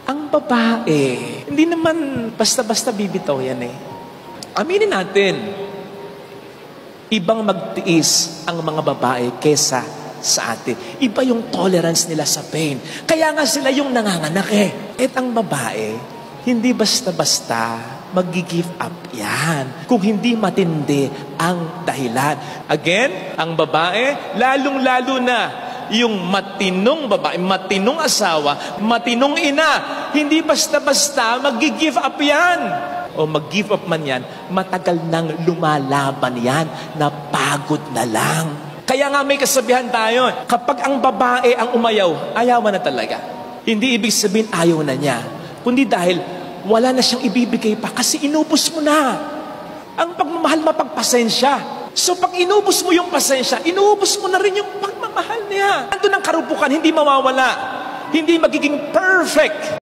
Ang babae, hindi naman basta-basta bibitaw yan eh. Aminin natin, ibang magtiis ang mga babae kesa sa atin. Iba yung tolerance nila sa pain. Kaya nga sila yung nanganganak eh. At ang babae, hindi basta-basta mag-give up yan. Kung hindi matindi ang dahilan. Again, ang babae, lalong-lalo na yung matinong babae, matinong asawa, matinong ina, hindi basta-basta mag-give up yan. O mag-give up man yan, matagal nang lumalaban yan, napagod na lang. Kaya nga may kasabihan tayo, kapag ang babae ang umayaw, ayawan na talaga. Hindi ibig sabihin ayaw na niya, kundi dahil wala na siyang ibibigay pa kasi inubos mo na. Ang pagmamahal mapagpasensya. So pag inubos mo yung pasensya, inubos mo na rin yung pagmamahal niya. Ando ng karupukan, hindi mawawala. Hindi magiging perfect.